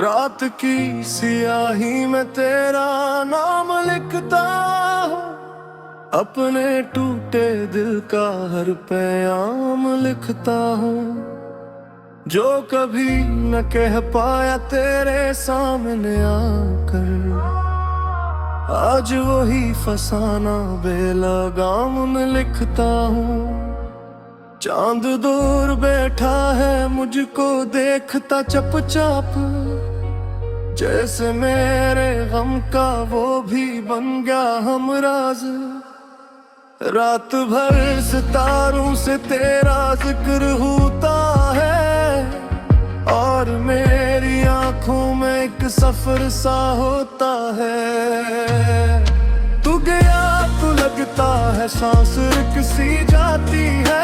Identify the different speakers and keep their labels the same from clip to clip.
Speaker 1: रात की सियाही में तेरा नाम लिखता हूँ, अपने टूटे दिल का हर पैगाम लिखता हूँ। जो कभी न कह पाया तेरे सामने आकर, आज वही फसाना बेलगाम में लिखता हूँ। चांद दूर बैठा है मुझको देखता चुपचाप, जैसे मेरे गम का वो भी बन गया हमराज। रात भर सितारों से तेरा जिक्र होता है, और मेरी आंखों में एक सफर सा होता है। तू गया तो लगता है सांस रुक-सी जाती है,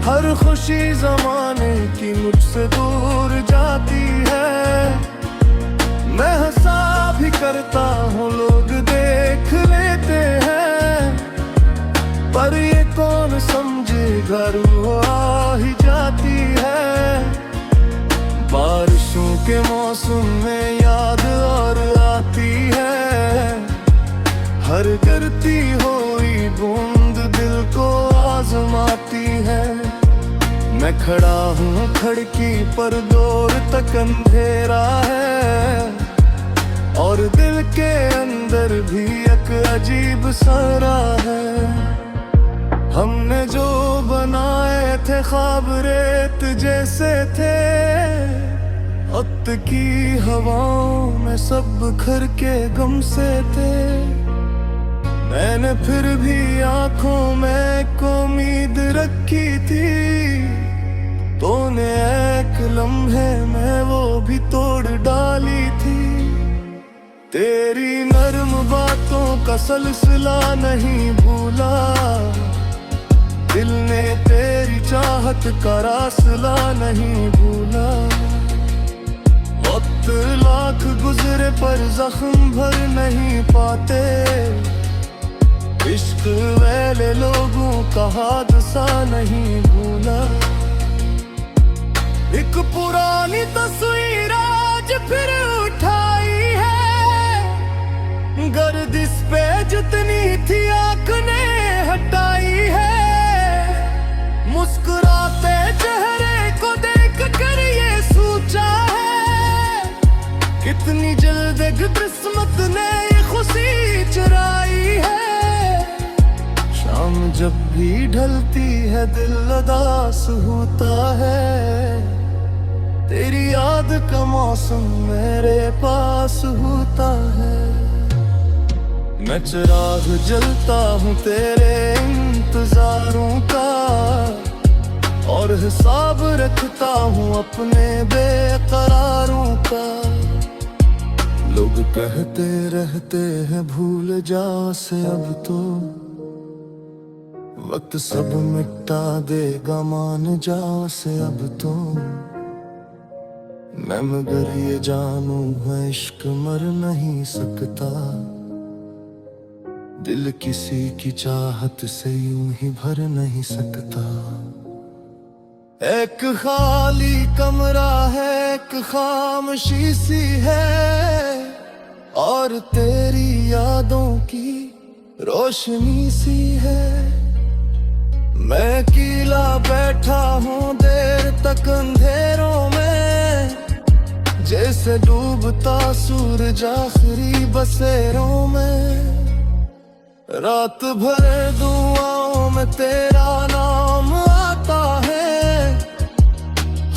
Speaker 1: हर खुशी जमाने की मुझसे दूर जाती है। मैं हंसा भी करता हूँ लोग देख लेते हैं, पर ये कौन समझेगा रूह आ ही जाती है। बारिशों के मौसम में याद और आती है, हर गिरती हुई बूंद दिल को आजमाती है। मैं खड़ा हूँ खिड़की पर, दूर तक अंधेरा है, और दिल के अंदर भी एक अजीब सा राह है। हमने जो बनाए थे ख्वाब रेत जैसे थे, वक्त की हवाओं में सब बिखर के गम से थे। मैंने फिर भी आंखों में एक उम्मीद रखी थी, तूने एक लम्हे में वो भी तोड़ डाली थी। तेरी नर्म बातों का सिलसिला नहीं भूला, दिल ने तेरी चाहत का रास्ता नहीं भूला। वक्त लाख गुजरे पर जख्म भर नहीं पाते, इश्क वाले लोगों का हादसा नहीं भूला। एक पुरानी तस्वीर आज फिर उठाई है, गर्दिश पे जितनी थी आँख ने हटाई है। मुस्कुराते चेहरे को देख कर ये सोचा है, कितनी जल्द किस्मत ने ये खुशी चुराई है। शाम जब भी ढलती है दिल उदास होता है, तेरी याद का मौसम मेरे पास होता है। मैं चिराग जलता हूँ तेरे इंतजारों का, और हिसाब रखता हूँ अपने बेकरारों का। लोग कहते रहते हैं भूल जा से अब तो, वक्त सब मिटा देगा मान जा से अब तो। मैं मगर ये जानूं है इश्क मर नहीं सकता, दिल किसी की चाहत से यूं ही भर नहीं सकता। एक खाली कमरा है, एक खामोशी सी है, और तेरी यादों की रोशनी सी है। मैं अकेला बैठा हूँ देर तक अंधेरों में, जैसे डूबता सूरज आखिरी बसेरों में। रात भर दुआओं में तेरा नाम आता है,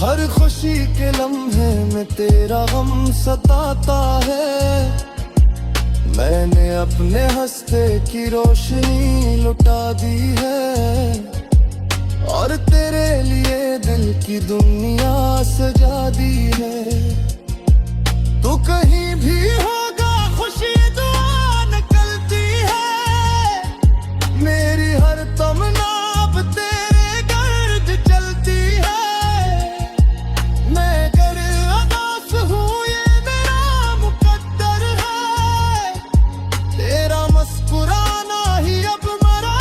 Speaker 1: हर खुशी के लम्हे में तेरा गम सताता है। मैंने अपने हंसते की रोशनी लुटा दी है, और तेरे लिए दिल की दुनिया सजा दी है। तू कहीं भी होगा खुशी दुआ निकलती है, मेरी हर तमन्ना अब तेरे गर्द चलती है। मैं अगर अदास हूँ ये मेरा मुकद्दर है, तेरा मुस्कुराना ही अब मेरा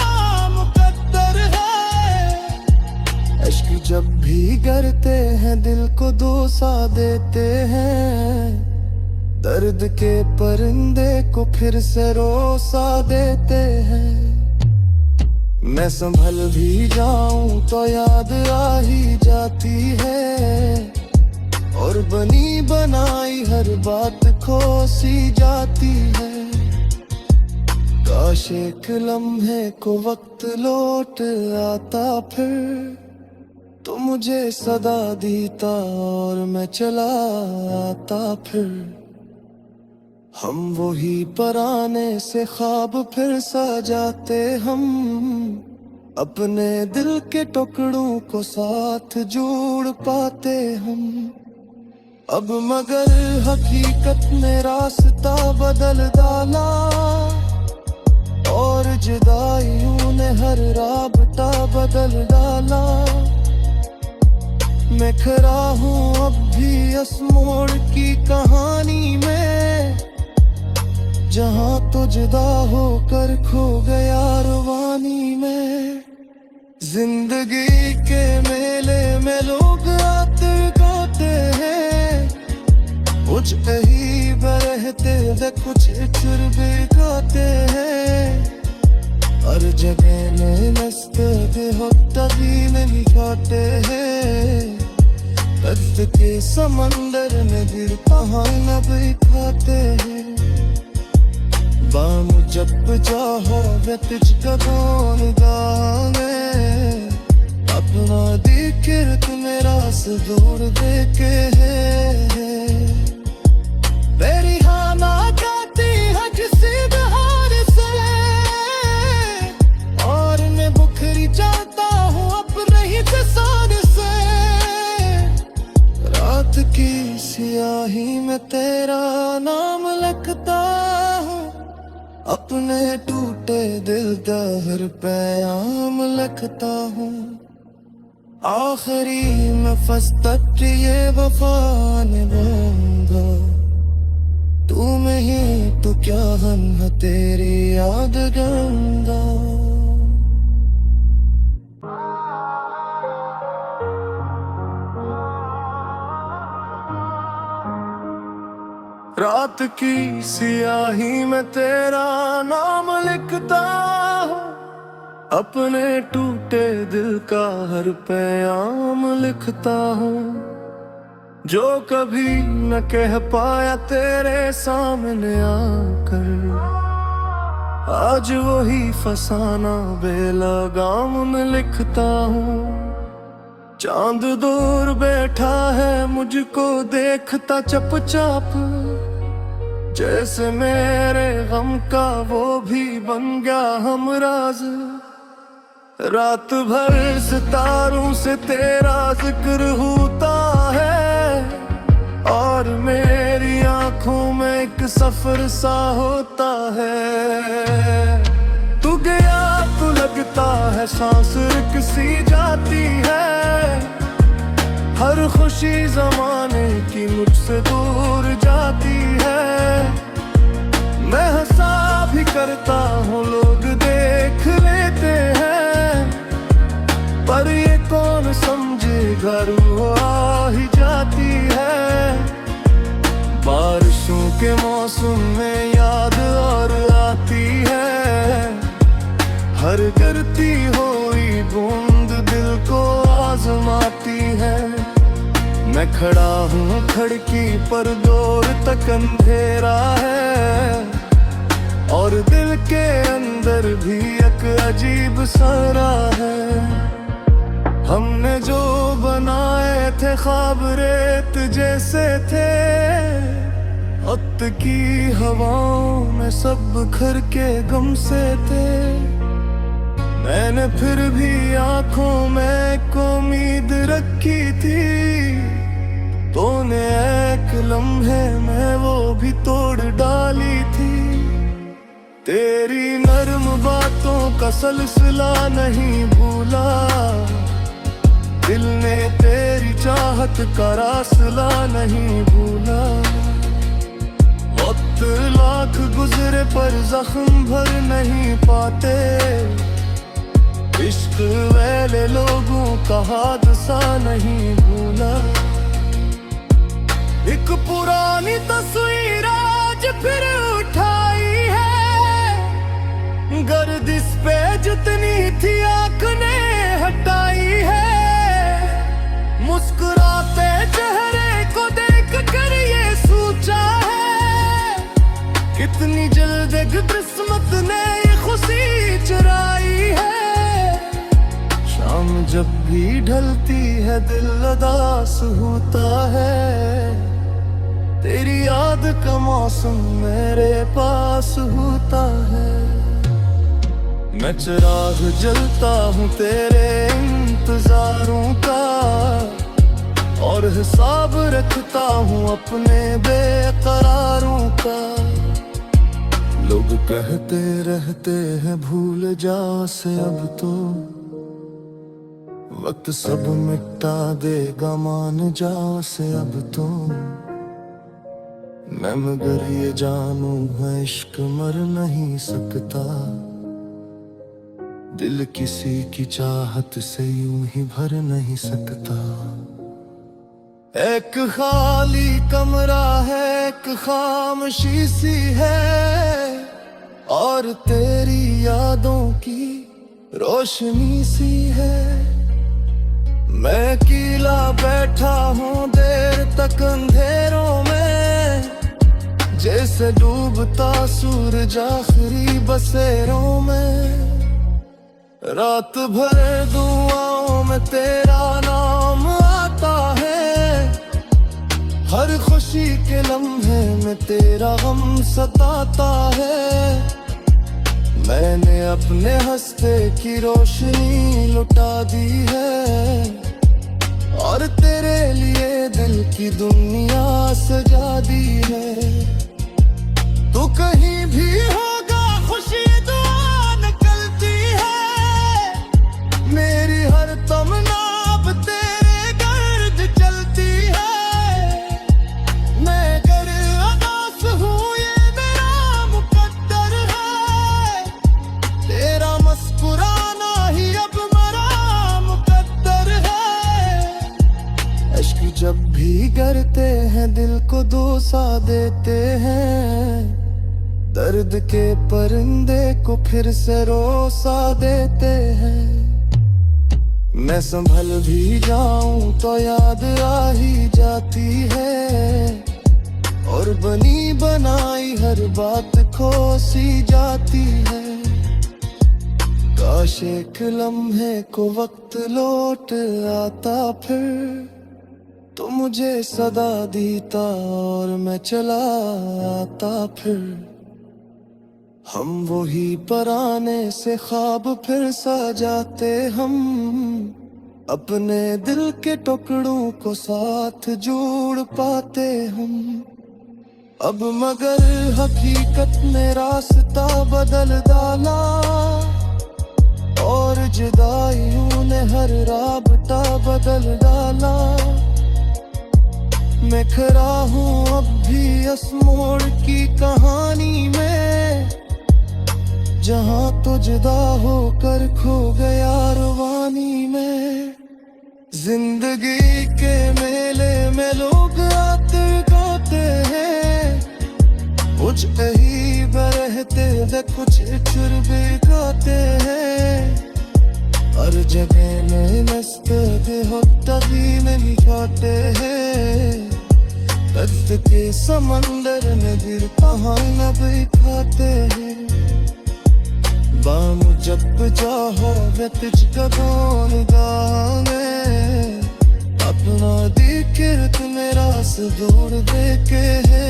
Speaker 1: मुकद्दर है। इश्क जब भी करते हैं दिल को दो सा देते हैं, दर्द के परिंदे को फिर से रोसा देते हैं। मैं संभल भी जाऊं तो याद आ ही जाती है, और बनी बनाई हर बात खो सी जाती है। काश एक लम्हे को वक्त लौट आता फिर, तो मुझे सदा देता और मैं चला आता फिर। हम वही पुराने से ख्वाब फिर सजाते, हम अपने दिल के टुकड़ों को साथ जोड़ पाते हम। अब मगर हकीकत ने रास्ता बदल डाला, और जुदाइयों ने हर राबता बदल डाला। मैं खड़ा हूँ अब भी इस मोड़ की कहानी में, जहाँ तो जुदा होकर खो गया रवानी में। जिंदगी के मेले में लोग आते गाते हैं, कुछ कहीं बरहते वे कुछ चुर भी गाते हैं। हर जगह में नस्ते हो तभी नहीं गाते हैं, दर्द के समंदर में दिल कहाँ न बैठाते हैं। बाम जप चाहो वे तुझका कौन गावे, अपना दिक्र तू मेरा से दूर देखे है। तेरी हाँ ना कहती है किसी बहार से, और मैं बुखरी जाता हूँ अपने ही तसान से। रात की सियाही में तेरा नाम लिखता हूँ, अपने टूटे दिल का हर पैगाम लिखता हूँ। आखिरी में फस्तक ये वफा निभाऊंगा, तू में ही तो क्या हम है तेरी याद गंगा। रात की सियाही में तेरा नाम लिखता हूँ, अपने टूटे दिल का हर पैगाम लिखता हूँ। जो कभी न कह पाया तेरे सामने आकर, आज वही फसाना बेलगाम में लिखता हूँ। चांद दूर बैठा है मुझको देखता चुपचाप, जैसे मेरे गम का वो भी बन गया हमराज। रात भर सितारों से तेरा जिक्र होता है, और मेरी आंखों में एक सफर सा होता है। तू गया तो लगता है सांस रुक जाती है, हर खुशी जमाने की मुझसे दूर जाती है। मैं हंसा भी करता हूँ लोग देख लेते हैं, पर ये कौन समझेगा रूह आ ही जाती है। बारिशों के मौसम में याद और आती है, हर गिरती हुई बूंद दिल को आजमाती है। मैं खड़ा हूँ खिड़की पर दूर तक अंधेरा है, और दिल के अंदर भी एक अजीब सारा है। हमने जो बनाए थे ख्वाब रेत जैसे थे, वक्त की हवाओं में सब बिखर के गम से थे। मैंने फिर भी आंखों में एक उम्मीद रखी थी, तूने एक लम्हे में वो भी तोड़ डाली थी। तेरी नर्म बातों का सिलसिला नहीं भूला, दिल ने तेरी चाहत का रास्ता नहीं भूला। वक्त लाख गुजरे पर जख्म भर नहीं पाते, इश्क वाले लोगों का हादसा नहीं भूला। एक पुरानी तस्वीर आज फिर उठाई है, गर्दिश पे जितनी थी आंख ने हटाई है। मुस्कुराते चेहरे को देख कर ये सोचा है, कितनी जल्द एक किस्मत ने ये खुशी चुराई है। शाम जब भी ढलती है दिल उदास होता है, तेरी याद का मौसम मेरे पास होता है। मैं चिराग जलता हूँ तेरे इंतजारों का, और हिसाब रखता हूँ अपने बेकरारों का। लोग कहते रहते हैं भूल जा से अब तो, वक्त सब मिटा देगा मान जा से अब तो। मैं मगर ये जानूं है इश्क मर नहीं सकता, दिल किसी की चाहत से यूं ही भर नहीं सकता। एक खाली कमरा है, एक खामोशी सी है, और तेरी यादों की रोशनी सी है। मैं अकेला बैठा हूँ देर तक अंधेरों में, जैसे डूबता सूरज आखिरी बसेरों में। रात भर दुआओं में तेरा नाम आता है, हर खुशी के लम्हे में तेरा गम सताता है। मैंने अपने हंसते की रोशनी लुटा दी है, और तेरे लिए दिल की दुनिया सजा दी है। तू कहीं भी होगा खुशी दुआ निकलती है, मेरी हर तमन्ना अब तेरे गर्द चलती है। मैं अगर उदास हूँ ये मेरा मुकद्दर है, तेरा मुस्कुराना ही अब मेरा मुकद्दर है। इश्क जब भी करते हैं दिल को दोसा देते हैं, दर्द के परिंदे को फिर से रोसा देते हैं। मैं संभल भी जाऊं तो याद आ ही जाती है, और बनी बनाई हर बात खो सी जाती है। काश एक लम्हे को वक्त लौट आता फिर, तो मुझे सदा देता और मैं चला आता फिर। हम वही पुराने से ख्वाब फिर सजाते हम, अपने दिल के टुकड़ों को साथ जोड़ पाते हम। अब मगर हकीकत ने रास्ता बदल डाला, और जुदाइयों ने हर राबता बदल डाला। मैं खड़ा हूँ अब भी इस मोड़ की कहानी में, जहाँ तो जुदा होकर खो गया रवानी में। जिंदगी के मेले में लोग आते गाते हैं, कुछ अहीब रहते थे कुछ चुरबे गाते हैं। हर जगह में नस्ते हो तभी नहीं खाते हैं, दर्द के समंदर में गिर कहाँ न दिखाते हैं। बाम जब चाहो वे तुझका कौन गाने, अपना दिखर तू मेरा से दूर देखे है।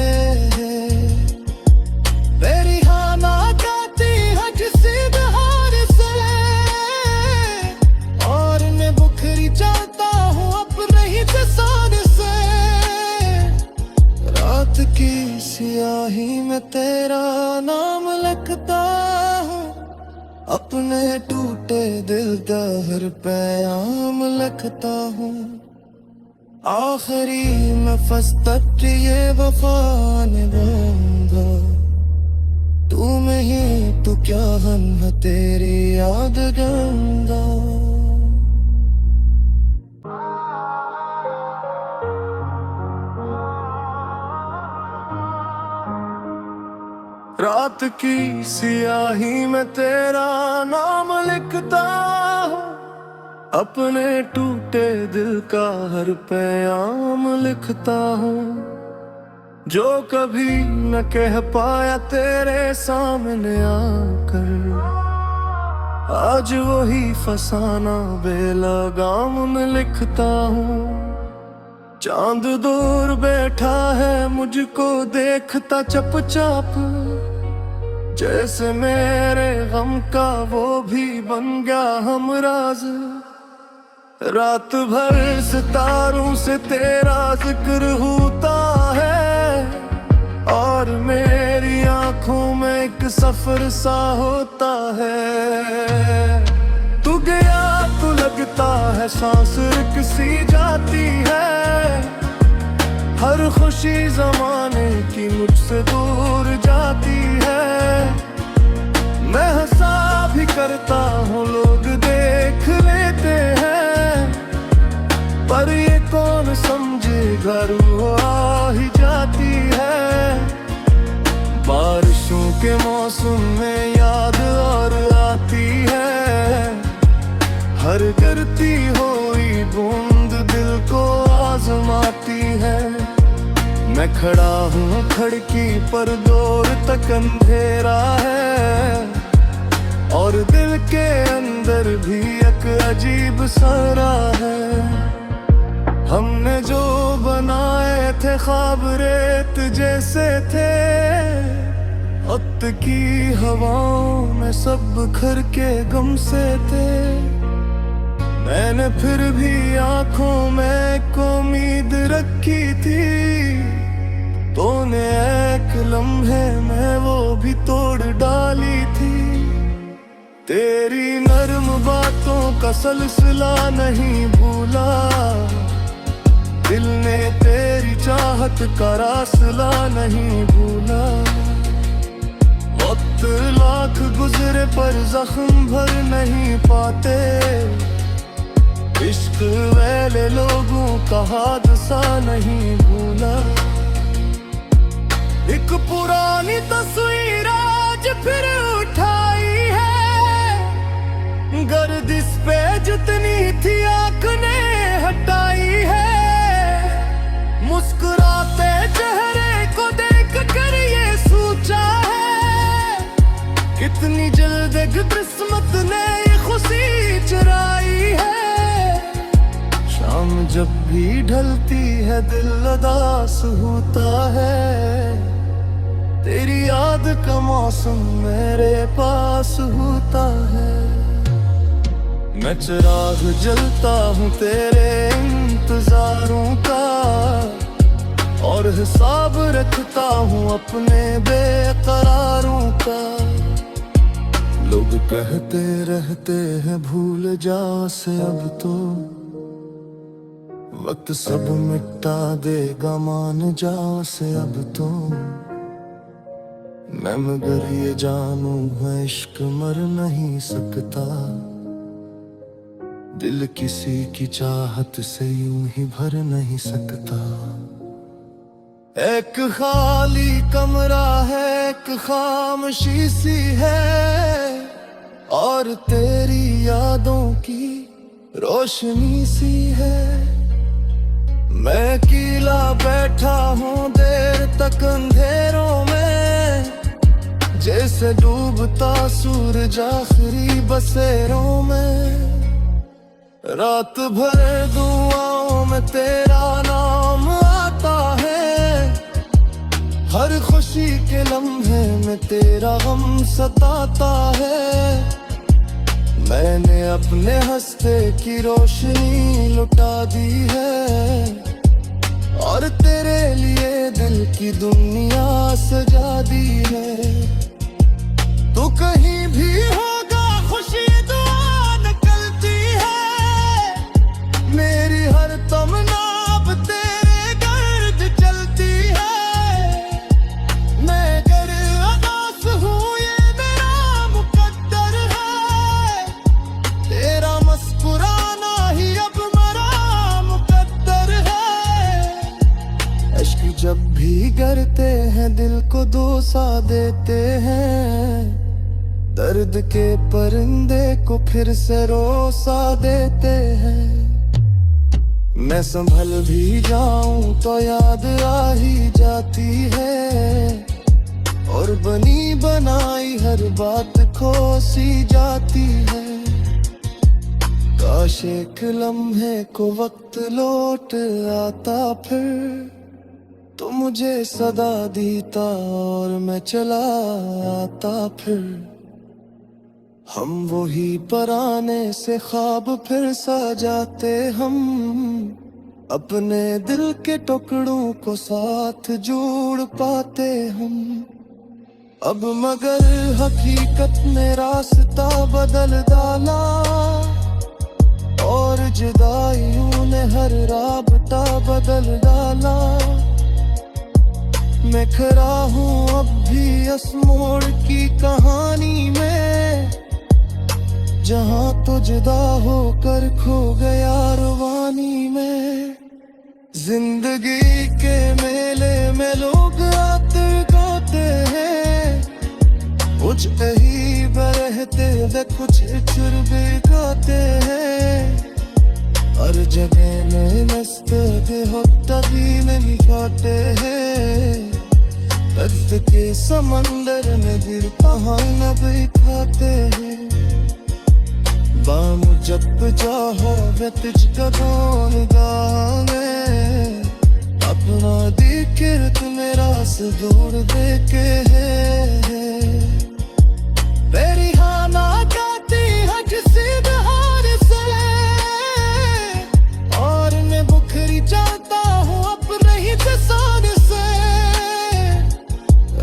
Speaker 1: मेरी हाँ ना कहती है किसी बहार से, और मैं बुखरी चाहता हूँ अपने ही जसान से। रात की सियाही में तेरा नाम लिखता हूँ, अपने टूटे दिल का हर पैगाम लिखता हूँ। आखिरी में फंस तक ये वफा निभाऊंगा, तू में ही तो क्या हम है तेरी याद गंगा। रात की सियाही में तेरा नाम लिखता हूँ, अपने टूटे दिल का हर पैगाम लिखता हूँ। जो कभी न कह पाया तेरे सामने आकर, आज वही फसाना बेलगाम में लिखता हूँ। चांद दूर बैठा है मुझको देखता चुपचाप, जैसे मेरे गम का वो भी बन गया हमराज। रात भर सितारों से तेरा जिक्र होता है, और मेरी आंखों में एक सफर सा होता है। तू गया तो लगता है सांस किसी जाती है, हर खुशी जमाने की मुझसे दूर जाती है। मैं हंसा भी करता हूँ लोग देख लेते हैं, पर ये कौन समझेगा रूह आ ही जाती है। बारिशों के मौसम में याद और आती है, हर गिरती हुई बूंद दिल को आजमाती है। मैं खड़ा हूँ खिड़की पर, दूर तक अंधेरा है, और दिल के अंदर भी एक अजीब सारा है। हमने जो बनाए थे ख्वाब रेत जैसे थे, वक्त की हवाओं में सब बिखर के गम से थे। मैंने फिर भी आंखों में एक उम्मीद रखी थी, तूने एक लम्हे में वो भी तोड़ डाली थी। तेरी नर्म बातों का सिलसिला नहीं भूला, दिल ने तेरी चाहत का रास्ता नहीं भूला। वक्त लाख गुजरे पर जख्म भर नहीं पाते, इश्क वाले लोगों का हादसा नहीं भूला। एक पुरानी तस्वीर आज फिर उठाई है, गर्दिश पे जितनी थी आँख ने हटाई है। मुस्कुराते चेहरे को देख कर ये सोचा है, कितनी जल्द किस्मत ने ये खुशी चुराई है। शाम जब भी ढलती है दिल उदास होता है, तेरी याद का मौसम मेरे पास होता है। मैं चिराग जलता हूँ तेरे इंतजारों का, और हिसाब रखता हूँ अपने बेकरारों का। लोग कहते रहते हैं भूल जा से अब तो, वक्त सब मिटा देगा मान जा से अब तो। मैं मगर ये जानूं है इश्क मर नहीं सकता, दिल किसी की चाहत से यूं ही भर नहीं सकता। एक खाली कमरा है, एक खामोशी सी है, और तेरी यादों की रोशनी सी है। मैं अकेला बैठा हूँ देर तक अंधेरों में, जैसे डूबता सूरज आखिरी बसेरों में। रात भर दुआओं में तेरा नाम आता है, हर खुशी के लम्हे में तेरा गम सताता है। मैंने अपने हंसते की रोशनी लुटा दी है, और तेरे लिए दिल की दुनिया सजा दी है। तू कहीं भी होगा खुशी दुआ निकलती है, मेरी हर तमन्ना अब तेरे गर्द चलती है। मैं अगर उदास हूँ ये मेरा मुकद्दर है, तेरा मुस्कुराना ही अब मेरा मुकद्दर है। इश्क जब भी करते हैं दिल को दो भरोसा देते हैं, दर्द के परिंदे को फिर से रोसा देते हैं। मैं संभल भी जाऊं तो याद आ ही जाती है, और बनी बनाई हर बात खो सी जाती है। काश एक लम्हे को वक्त लौट आता फिर, तो मुझे सदा दीता और मैं चला आता फिर। हम वही पुराने से ख्वाब फिर सजाते, हम अपने दिल के टुकड़ों को साथ जोड़ पाते हम अब। मगर हकीकत ने रास्ता बदल डाला, और जुदाइयों ने हर राबता बदल डाला। मैं खड़ा हूँ अब भी इस मोड़ की कहानी में, जहाँ तो जुदा होकर खो गया रवानी में। जिंदगी के मेले में लोग आते गाते हैं, कुछ अहीब रहते वे कुछ चुरबे गाते हैं। हर जगह में नस्ते हो तभी नहीं खाते हैं, दर्द के समंदर में दिल कहाँ न बैठाते हैं। बाम जब चाहो वे तुझ कदों गावे, अपना दिखर तू मेरा से दूर देके है। मेरी हाँ ना गाती है किसी बहार से, और मैं बुखरी जाता हूँ अपने ही तसान से।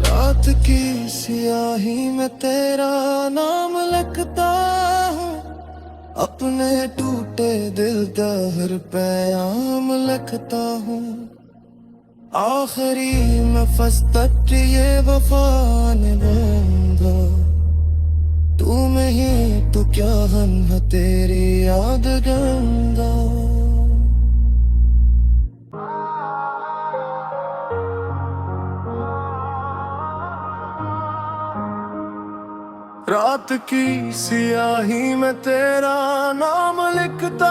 Speaker 1: रात की सियाही में तेरा नाम लिखता हूँ, अपने टूटे दिल का हर पैगाम लिखता हूँ। आखिरी में फस्तक ये वफा निभाऊंगा, तू में ही तो क्या हम है तेरी याद गंगा। रात की सियाही में तेरा नाम लिखता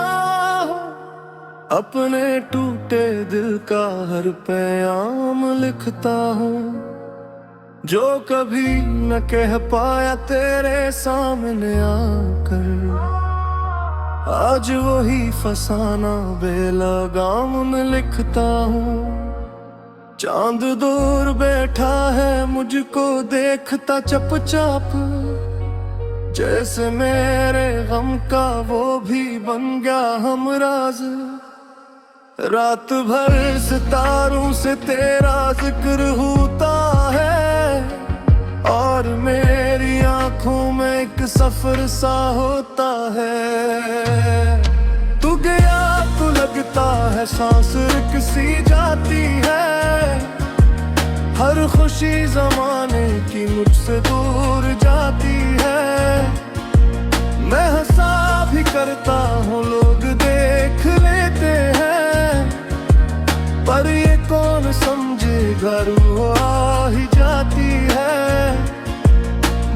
Speaker 1: हूँ, अपने टूटे दिल का हर पैगाम लिखता हूँ। जो कभी न कह पाया तेरे सामने आकर, आज वही फसाना बेलगाम में लिखता हूँ। चांद दूर बैठा है मुझको देखता चुपचाप, जैसे मेरे गम का वो भी बन गया हमराज। रात भर सितारों से तेरा जिक्र होता है, और मेरी आंखों में एक सफर सा होता है। तू गया तो लगता है सांस किसी जाती है, हर खुशी जमाने की मुझसे दूर जाती है। मैं हंसा भी करता हूँ लोग देख लेते हैं, पर ये कौन समझेगा रूह आ ही जाती है।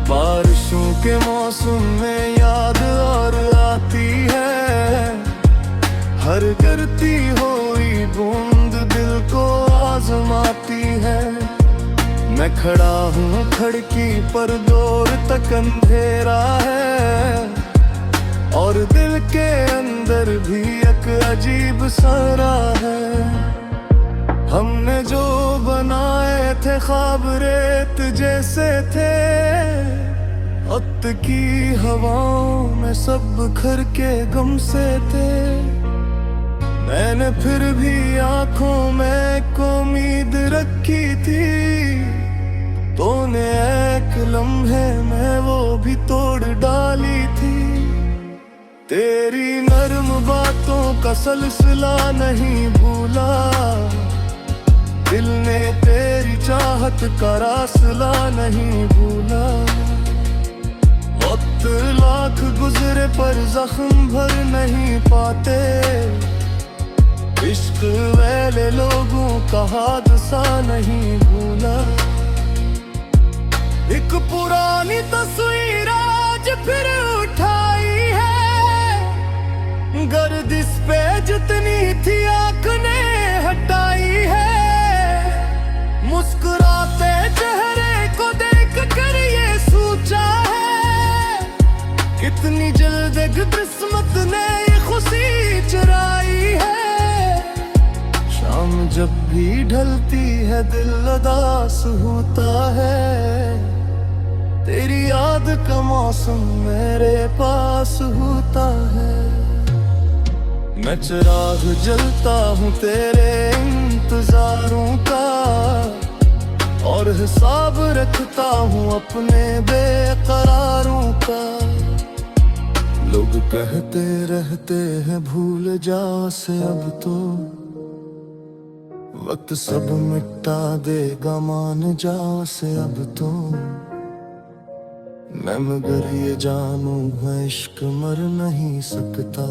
Speaker 1: बारिशों के मौसम में याद और आती है, हर गिरती हुई बूंद दिल को आजमाती है। मैं खड़ा हूँ खिड़की पर दूर तक अंधेरा है, और दिल के अंदर भी एक अजीब सारा है। हमने जो बनाए थे ख्वाब रेत जैसे थे, वक्त की हवाओं में सब बिखर के गम से थे। मैंने फिर भी आंखों में एक उम्मीद रखी थी, तूने एक लम्हे में वो भी तोड़ डाली थी। तेरी नर्म बातों का सिलसिला नहीं भूला, दिल ने तेरी चाहत का रास्ता नहीं भूला। वक्त लाख गुजरे पर जख्म भर नहीं पाते, इश्क वाले लोगों का हादसा नहीं भूला। एक पुरानी तस्वीर आज फिर उठाई है, गर्दिश पे जितनी थी आंख ने हटाई है। मुस्कुराते चेहरे को देख कर ये सोचा है, कितनी जल्द किस्मत ने ये खुशी चुराई है। शाम जब भी ढलती है दिल उदास होता है, तेरी याद का मौसम मेरे पास होता है। मैं चिराग जलता हूँ तेरे इंतजारों का, और हिसाब रखता हूँ अपने बेकरारों का। लोग कहते रहते हैं भूल जा से अब तो, वक्त सब मिटा देगा मान जा से अब तो। मैं मगर ये जानू है इश्क मर नहीं सकता,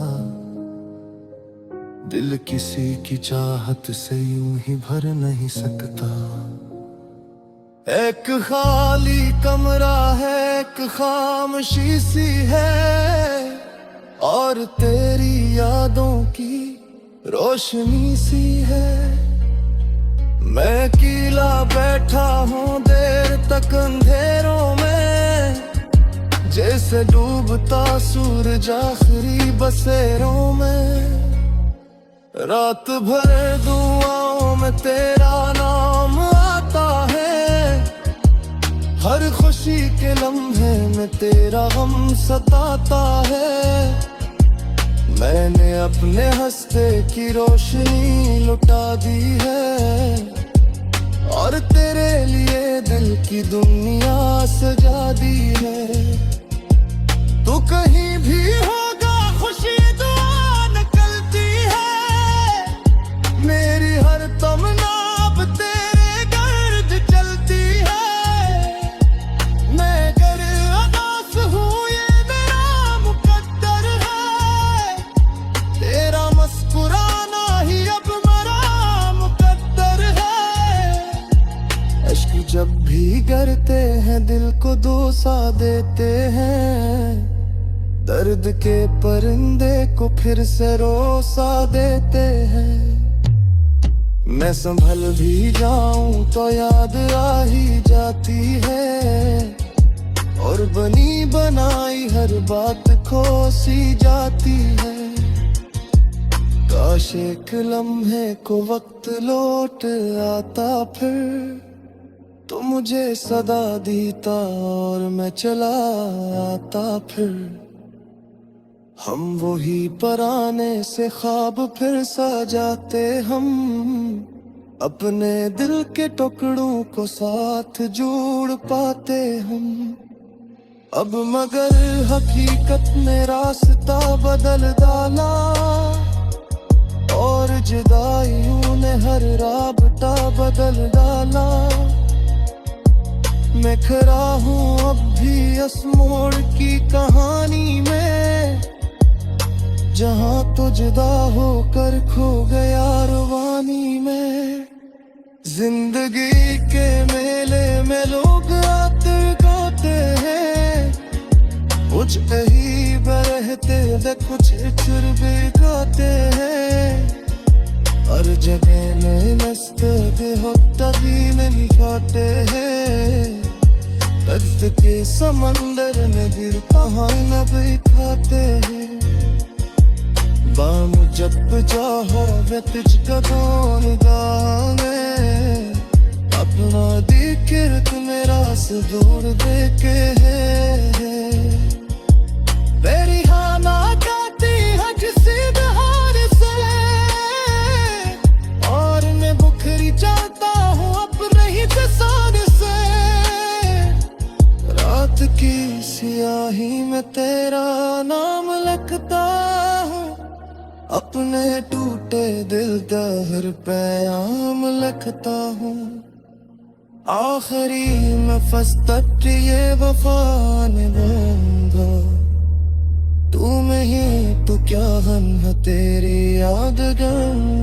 Speaker 1: दिल किसी की चाहत से यूं ही भर नहीं सकता। एक खाली कमरा है, एक खामोशी सी है, और तेरी यादों की रोशनी सी है। मैं अकेला बैठा हूँ देर तक अंधेरों में, जैसे डूबता सूरज आखिरी बसेरों में। रात भर दुआओं में तेरा नाम आता है, हर खुशी के लम्हे में तेरा गम सताता है। मैंने अपने हंसते की रोशनी लुटा दी है, और तेरे लिए दिल की दुनिया सजा दी है। तू कहीं भी होगा खुशी दुआ निकलती है, मेरी हर तमन्ना अब तेरे गर्द चलती है। मैं अगर अदास हूँ ये मेरा मुकद्दर है, तेरा मुस्कुराना ही अब मेरा मुकद्दर है। अश्क जब भी गिरते हैं दिल को दोसा देते हैं, दर्द के परिंदे को फिर से रोसा देते हैं। मैं संभल भी जाऊं तो याद आ ही जाती है, और बनी बनाई हर बात खो सी जाती है। काश एक लम्हे को वक्त लौट आता फिर, तो मुझे सदा देता और मैं चला आता फिर। हम वही पुराने से ख्वाब फिर सजाते हम, अपने दिल के टुकड़ों को साथ जोड़ पाते हम। अब मगर हकीकत में रास्ता बदल डाला, और जुदाइयों ने हर राबता बदल डाला। मैं खड़ा हूँ अब भी इस मोड़ की कहानी में, जहाँ तो जुदा होकर खो गया रवानी में। जिंदगी के मेले में लोग आते गाते हैं, कुछ अहीब रहते वे कुछ चुरबे गाते हैं। हर जगह में नस्ते बेहोता भी नहीं खाते हैं, दर्द के समंदर में गिर कहाँ न बिठाते हैं। बाम जब चाहो वे तुझको निगाह में, अपना दिखर तू मेरा से दूर देखे है। मेरी हाँ ना गाती है किसी बहार से, और मैं बुखरी जाता हूँ अपने ही तसान से। रात की सियाही में तेरा नाम लिखता हूँ, अपने टूटे दिल दहर पैगाम लिखता हूँ। आखिरी में फस्तट ये वफा निभाऊंगा, तू में ही तो क्या हम है तेरी यादगार।